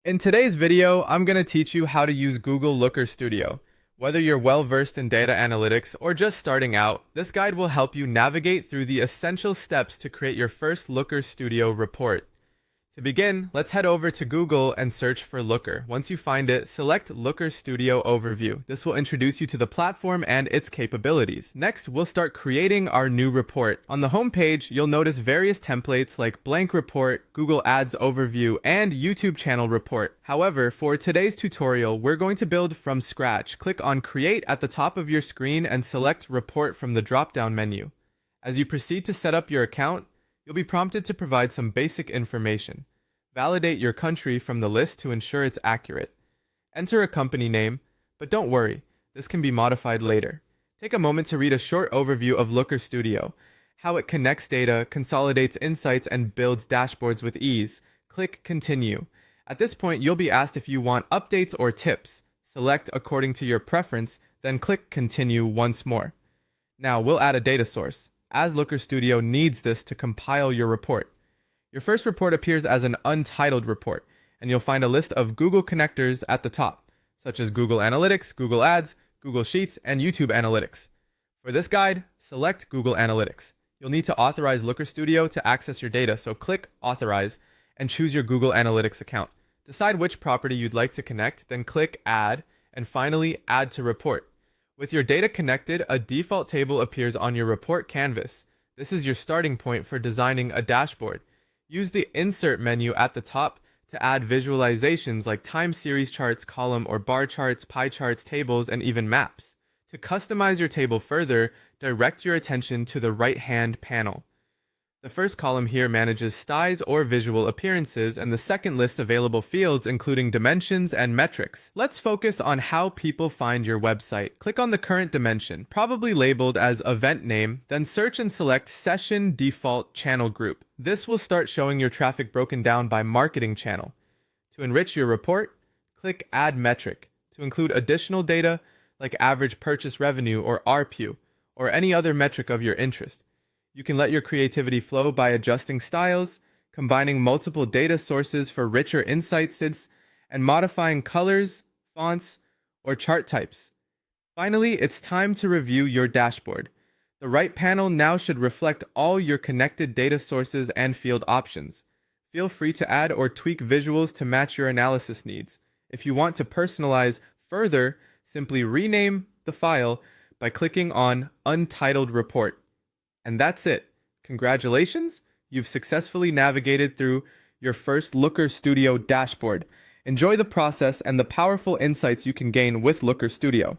In today's video, I'm going to teach you how to use Google Looker Studio. Whether you're well versed in data analytics or just starting out, this guide will help you navigate through the essential steps to create your first Looker Studio report. To begin, let's head over to Google and search for Looker. Once you find it, select Looker Studio Overview. This will introduce you to the platform and its capabilities. Next, we'll start creating our new report. On the home page, you'll notice various templates like Blank Report, Google Ads Overview, and YouTube Channel Report. However, for today's tutorial, we're going to build from scratch. Click on Create at the top of your screen and select Report from the drop-down menu. As you proceed to set up your account, you'll be prompted to provide some basic information. Validate your country from the list to ensure it's accurate. Enter a company name, but don't worry, this can be modified later. Take a moment to read a short overview of Looker Studio, how it connects data, consolidates insights, and builds dashboards with ease. Click Continue. At this point, you'll be asked if you want updates or tips. Select according to your preference, then click Continue once more. Now, we'll add a data source, as Looker Studio needs this to compile your report. Your first report appears as an untitled report, and you'll find a list of Google connectors at the top, such as Google Analytics, Google Ads, Google Sheets, and YouTube Analytics. For this guide, select Google Analytics. You'll need to authorize Looker Studio to access your data, so click Authorize and choose your Google Analytics account. Decide which property you'd like to connect, then click Add, and finally Add to Report. With your data connected, a default table appears on your report canvas. This is your starting point for designing a dashboard. Use the Insert menu at the top to add visualizations like time series charts, column or bar charts, pie charts, tables, and even maps. To customize your table further, direct your attention to the right-hand panel. The first column here manages styles or visual appearances, and the second lists available fields including dimensions and metrics. Let's focus on how people find your website. Click on the current dimension, probably labeled as Event Name, then search and select Session Default Channel Group. This will start showing your traffic broken down by marketing channel. To enrich your report, click Add Metric to include additional data like average purchase revenue or ARPU, or any other metric of your interest. You can let your creativity flow by adjusting styles, combining multiple data sources for richer insights, and modifying colors, fonts, or chart types. Finally, it's time to review your dashboard. The right panel now should reflect all your connected data sources and field options. Feel free to add or tweak visuals to match your analysis needs. If you want to personalize further, simply rename the file by clicking on Untitled Report. And that's it. Congratulations, you've successfully navigated through your first Looker Studio dashboard. Enjoy the process and the powerful insights you can gain with Looker Studio.